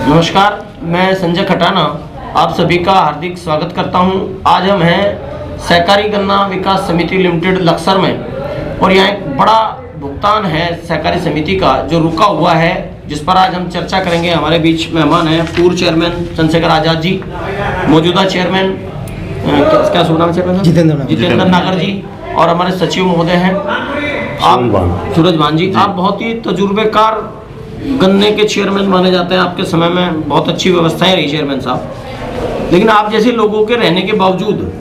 नमस्कार, मैं संजय खटाना आप सभी का हार्दिक स्वागत करता हूं। आज हम हैं सहकारी गन्ना विकास समिति लिमिटेड लक्सर में और यहाँ एक बड़ा भुगतान है सहकारी समिति का जो रुका हुआ है, जिस पर आज हम चर्चा करेंगे। हमारे बीच मेहमान हैं पूर्व चेयरमैन चंद्रशेखर आजाद जी, मौजूदा चेयरमैन क्या शुभ नाम चेयरमैन जितेंद्र नागर जी, और हमारे सचिव महोदय हैं आप सूरज भान जी। आप बहुत ही तजुर्बेकार गन्ने के चेयरमैन माने जाते हैं। आपके समय में बहुत अच्छी व्यवस्थाएं रही चेयरमैन साहब, लेकिन आप जैसे लोगों के रहने के बावजूद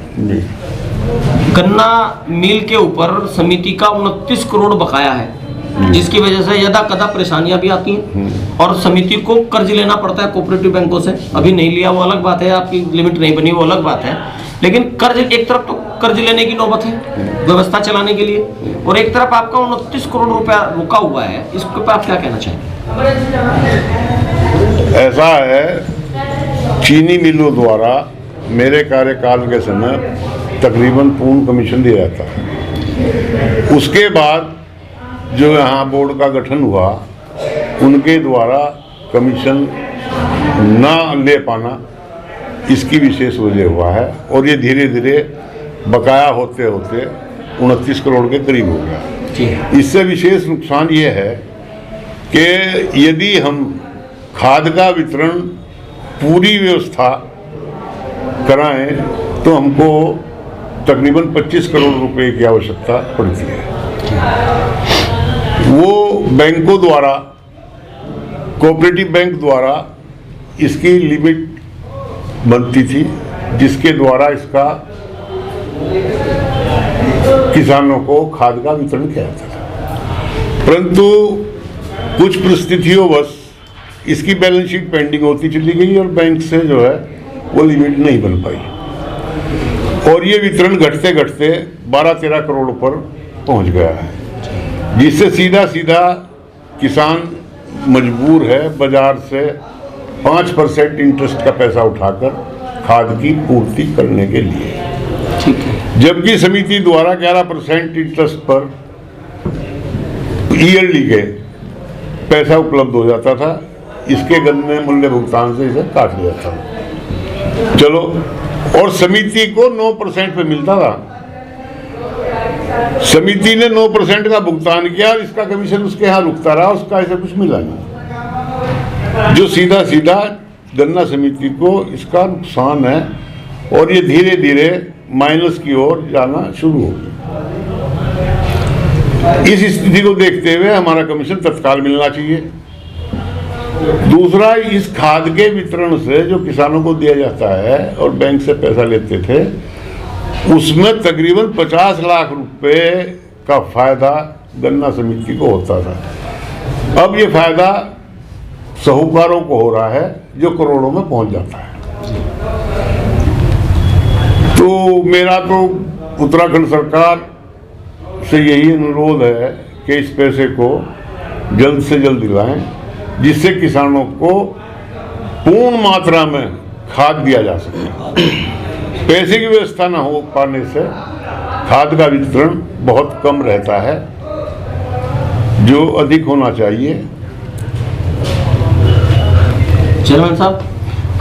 गन्ना मिल के ऊपर समिति का 29 करोड़ बकाया है, जिसकी वजह से यदा कदा परेशानियां भी आती हैं और समिति को कर्ज लेना पड़ता है कोऑपरेटिव बैंकों से। अभी नहीं लिया वो अलग बात है, आपकी लिमिट नहीं बनी वो अलग बात है, लेकिन कर्ज एक तरफ तो कर्ज लेने की नौबत है व्यवस्था चलाने के लिए, और एक तरफ आपका 29 करोड़ रुपया रुका हुआ है। इसके ऊपर आप क्या कहना चाहेंगे? ऐसा है, चीनी मिलों द्वारा मेरे कार्यकाल के समय तकरीबन पूर्ण कमीशन दिया जाता है। उसके बाद जो यहाँ बोर्ड का गठन हुआ, उनके द्वारा कमीशन ना ले पाना इसकी विशेष वजह हुआ है, और ये धीरे धीरे बकाया होते होते 29 करोड़ के करीब हो गया। इससे विशेष नुकसान ये है कि यदि हम खाद का वितरण पूरी व्यवस्था कराएं तो हमको तकरीबन 25 करोड़ रुपए की आवश्यकता पड़ती है। वो बैंकों द्वारा, कोऑपरेटिव बैंक द्वारा इसकी लिमिट बनती थी, जिसके द्वारा इसका किसानों को खाद का वितरण किया जाता था। परंतु कुछ परिस्थितियों बस इसकी बैलेंस शीट पेंडिंग होती चली गई और बैंक से जो है वो लिमिट नहीं बन पाई, और ये वितरण घटते घटते 12-13 करोड़ पर पहुंच गया है, जिससे सीधा सीधा किसान मजबूर है बाजार से 5% इंटरेस्ट का पैसा उठाकर खाद की पूर्ति करने के लिए। ठीक है। जबकि समिति द्वारा 11% इंटरेस्ट पर ईयरली के पैसा उपलब्ध हो जाता था। इसके गन्ने मूल्य भुगतान से इसे काट लिया था। चलो, और समिति को 9% पे मिलता था। समिति ने 9% का भुगतान किया और इसका कमीशन उसके यहाँ रुकता रहा, उसका ऐसा कुछ मिला नहीं, जो सीधा सीधा गन्ना समिति को इसका नुकसान है, और ये धीरे धीरे माइनस की ओर जाना शुरू हो गया। इस स्थिति को देखते हुए हमारा कमीशन तत्काल मिलना चाहिए। दूसरा, इस खाद के वितरण से जो किसानों को दिया जाता है और बैंक से पैसा लेते थे, उसमें तकरीबन 50 लाख रुपए का फायदा गन्ना समिति को होता था। अब ये फायदा साहूकारों को हो रहा है, जो करोड़ों में पहुंच जाता है। तो मेरा तो उत्तराखंड सरकार से यही अनुरोध है कि इस पैसे को जल्द से जल्द दिलाएं, जिससे किसानों को पूर्ण मात्रा में खाद दिया जा सके। पैसे की व्यवस्था न हो पाने से खाद का वितरण बहुत कम रहता है, जो अधिक होना चाहिए। चेयरमैन साहब,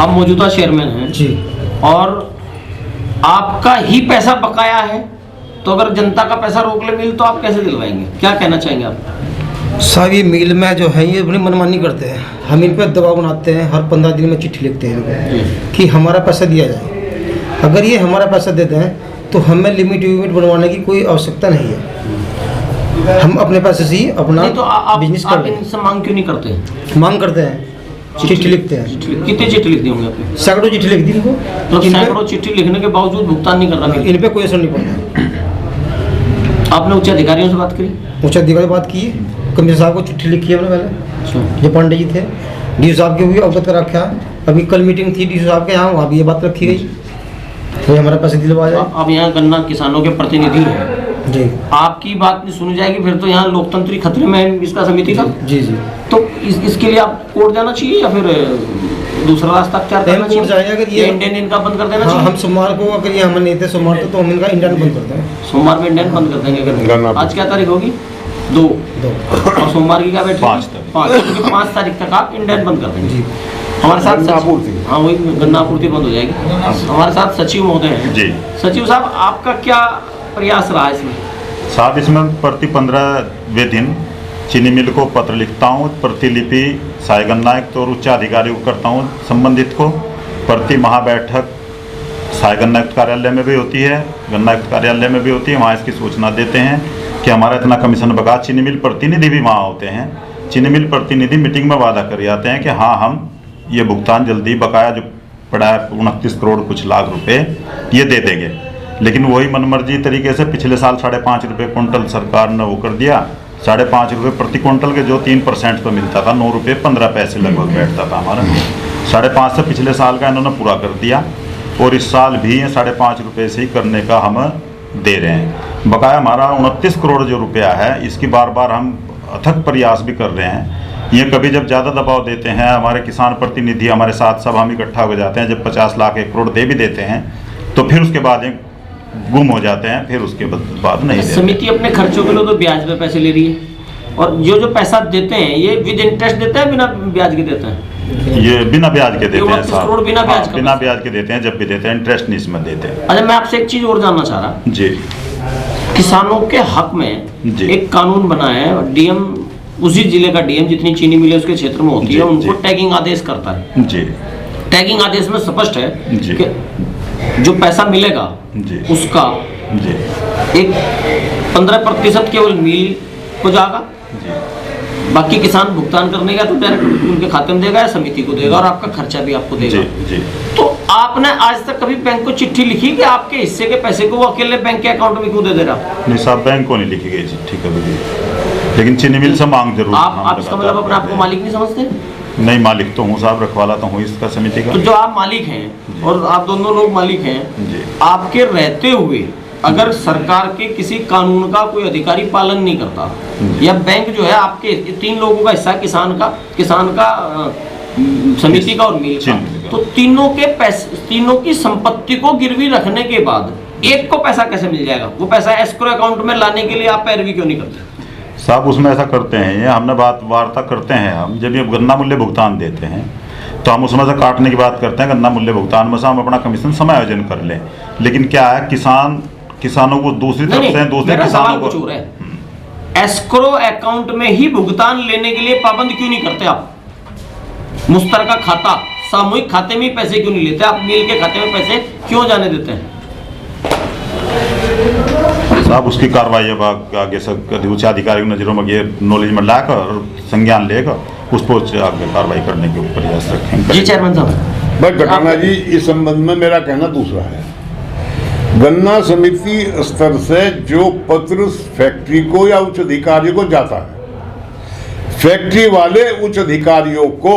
आप मौजूदा चेयरमैन हैं जी, और आपका ही पैसा बकाया है, तो अगर जनता का पैसा रोक ले मिल तो आप कैसे दिलवाएंगे? क्या कहना चाहेंगे आप? साहब, ये मिल में जो है ये अपनी मनमानी करते हैं। हम इन पर दबाव बनाते हैं, हर 15 दिन में चिट्ठी लिखते हैं कि हमारा पैसा दिया जाए। अगर ये हमारा पैसा देते हैं तो हमें लिमिट बनवाने की कोई आवश्यकता नहीं है। हम अपने पैसे से ही अपना तो बिजनेस कर रहे हैं। इनसे मांग क्यों नहीं करते? मांग करते हैं, चिट्ठी लिखते हैं। कितनी चिट्ठी लिख दी होंगे आपने? सैकड़ों चिट्ठी लिख दी इनको। तो सैकड़ों चिट्ठी लिखने के बावजूद भुगतान नहीं कर रहा? इन पर कोई असर नहीं पड़ता। आपने उच्च अधिकारियों से बात करी? उच्च अधिकारी बात की, कमिश्नर साहब को चिट्ठी लिखी है हमने पहले, जो पांडे जी थे, डी साहब के भी अवगत कर रखा है। अभी कल मीटिंग थी डी साहब के यहाँ, वहाँ भी ये बात रखी गई, तो हमारा पैसे दिलवा जाए। अब यहाँ गन्ना किसानों के प्रतिनिधि हैं जी, आपकी बात नहीं सुनी जाएगी फिर तो यहाँ लोकतंत्र खतरे में है इसका समिति का। जी जी, तो इसके लिए आप कोर्ट जाना चाहिए या फिर दूसरा रास्ता क्या करना चाहिए? अगर ये इंडियन इनका बंद कर देना चाहिए। चाहिए। हम सोमवार को, अगर ये हम नहीं थे सोमवार तो हम इनका इंडियन बंद कर देंगे। सोमवार में इंडियन बंद कर देंगे। आज क्या तारीख होगी? 2 और सोमवार की क्या बैठे? 5 तारीख तक आप इंडियन बंद कर देंगे। हमारे साथ गन्ना आपूर्ति। हाँ वही गन्ना आपूर्ति बंद हो जाएगी। हमारे साथ सचिव महोदय हैं। जी सचिव साहब, आपका क्या प्रयास रहा इसमें? साहब, इसमें प्रति 15वें दिन चीनी मिल को पत्र लिखता हूँ, प्रतिलिपि सहाय गन्ना आयुक्त और उच्च अधिकारी को करता हूँ संबंधित को। प्रति महाबैठक सहाय गन्ना आयुक्त कार्यालय में भी होती है, गन्ना आयुक्त कार्यालय में भी होती है। वहाँ इसकी सूचना देते हैं कि हमारा इतना कमीशन बका। चीनी मिल प्रतिनिधि भी वहाँ होते हैं। चीनी मिल प्रतिनिधि मीटिंग में वादा कर जाते हैं कि हाँ, हम ये भुगतान जल्दी बकाया जो पड़ा है 29 करोड़ कुछ लाख रुपए ये दे देंगे। लेकिन वही मनमर्जी तरीके से पिछले साल 5.5 रुपये क्विंटल सरकार ने वो कर दिया। 5.5 रुपये प्रति क्विंटल के जो 3% पे मिलता था, 9 रुपये 15 पैसे लगभग बैठता था हमारा। 5.5 से पिछले साल का इन्होंने पूरा कर दिया और इस साल भी 5.5 रुपये से ही करने का हम दे रहे हैं। बकाया हमारा 29 करोड़ जो रुपया है, इसकी बार बार हम अथक प्रयास भी कर रहे हैं। ये कभी जब ज़्यादा दबाव देते हैं, हमारे किसान प्रतिनिधि हमारे साथ सब हम इकट्ठा हो जाते हैं, जब 50 लाख 1 करोड़ दे भी देते हैं तो फिर उसके बाद एक गुम हो जाते हैं, फिर उसके बाद नहीं देते। समिति अपने खर्चों के लिए तो ब्याज पे पैसे ले रही है, और जो पैसा देते हैं ये विद इंटरेस्ट देते हैं बिना ब्याज के देते हैं? ये बिना ब्याज के देते हैं साहब। करोड़ बिना ब्याज का? बिना ब्याज के देते हैं, जब भी देते हैं इंटरेस्ट नहीं इसमें देते हैं। अच्छा, मैं आपसे एक चीज और जानना चाह रहा। जी, किसानों के हक में जी। एक कानून बना है, डीएम उसी जिले का डीएम जितनी चीनी मिले उसके क्षेत्र में होती जी, है, उनको जी। टैगिंग आदेश करता है। जी, टैगिंग आदेश में स्पष्ट है जी। कि जो पैसा मिलेगा जी, उसका जी, एक 15% केवल मिल को जाएगा, जी, बाकी किसान भुगतान करने का तो डायरेक्ट उनके खाते में देगा या समिति को देगा, और आपका खर्चा भी आपको देगा। जी, जी। तो आपने आज तक कभी बैंक को चिट्ठी लिखी कि आपके हिस्से के पैसे को वो अकेले बैंक के अकाउंट में क्यों दे रहा? नहीं साहब, बैंक को नहीं लिखी गई चिट्ठी कभी भी, लेकिन चीनी मिल से मांग जरूर। आप इसका मतलब अपने आप को मालिक नहीं समझते? नहीं, मालिक तो हूँ साहब, रखवाला तो हूँ इसका समिति का। तो जो आप मालिक हैं और आप दोनों लोग मालिक हैं, जी। आपके रहते हुए अगर सरकार के किसी कानून का कोई अधिकारी पालन नहीं करता, या बैंक जो है आपके 3 लोगों का हिस्सा किसान का समिति का और मिल का, तो तीनों के पैसे, तीनों की संपत्ति को गिरवी रखने के बाद एक को पैसा कैसे मिल जाएगा? वो पैसा एस्क्रो अकाउंट में लाने के लिए आप पैरवी क्यों नहीं करते? साहब, उसमें ऐसा करते हैं, ये हमने वार्ता करते हैं। हम जब ये गन्ना मूल्य भुगतान देते हैं तो हम उसमें से काटने की बात करते हैं, गन्ना मूल्य भुगतान में से हम अपना कमीशन समायोजन कर लें। लेकिन क्या है, किसानों को दूसरी तरफ से दूसरे किसानों को एस्क्रो अकाउंट में ही भुगतान लेने के लिए पाबंद क्यों नहीं करते आप? मुश्तरका खाता, सामूहिक खाते में ही पैसे क्यों नहीं लेते आप? मिल के खाते में पैसे क्यों जाने देते हैं? साहब, उसकी कार्रवाई अब आगे सब उच्च अधिकारी की नजरों में ये नॉलेज में लाकर संज्ञान लेकर उस पर आगे कार्रवाई करने के ऊपर प्रयास रखेंगे। जी चेयरमैन साहब। भाई घटाना जी, इस संबंध में मेरा कहना दूसरा है। गन्ना समिति स्तर से जो पत्र फैक्ट्री को या उच्च अधिकारियों को जाता है, फैक्ट्री वाले उच्च अधिकारियों को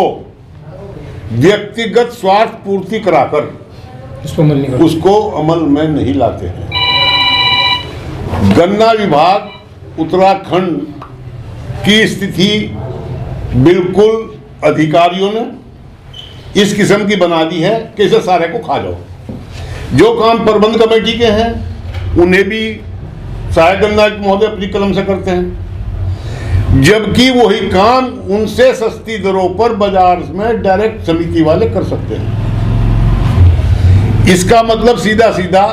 व्यक्तिगत स्वार्थ पूर्ति कराकर उसको अमल में नहीं लाते हैं। गन्ना विभाग उत्तराखंड की स्थिति बिल्कुल अधिकारियों ने इस किस्म की बना दी है कि इसे सारे को खा जाओ। जो काम प्रबंध कमेटी के हैं उन्हें भी सहायक गन्ना महोदय अपनी कलम से करते हैं, जबकि वही काम उनसे सस्ती दरों पर बाजार में डायरेक्ट समिति वाले कर सकते हैं। इसका मतलब सीधा सीधा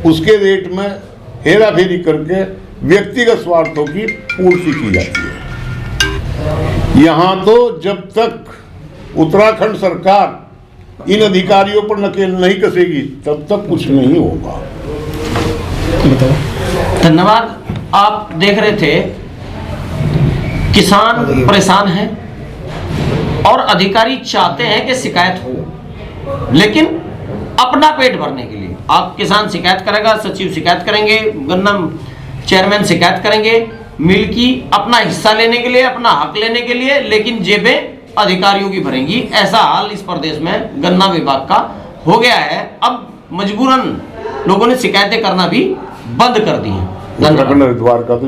उसके रेट में हेरा फेरी करके व्यक्तिगत स्वार्थों की पूर्ति की जाती है। यहाँ तो जब तक उत्तराखंड सरकार इन अधिकारियों पर नकेल नहीं कसेगी तब तक कुछ नहीं होगा। धन्यवाद। आप देख रहे थे, किसान परेशान हैं और अधिकारी चाहते हैं कि शिकायत हो, लेकिन अपना पेट भरने के लिए। आप किसान शिकायत करेगा, सचिव शिकायत करेंगे, गन्ना चेयरमैन शिकायत करेंगे, मिल की अपना हिस्सा लेने के लिए, अपना हक लेने के लिए, लेकिन जेबें अधिकारियों की भरेंगी। ऐसा हाल इस प्रदेश में गन्ना विभाग का हो गया है। अब मजबूरन लोगों ने शिकायतें करना भी बंद कर दी हैं। उत्तराखंड हरिद्वार का तो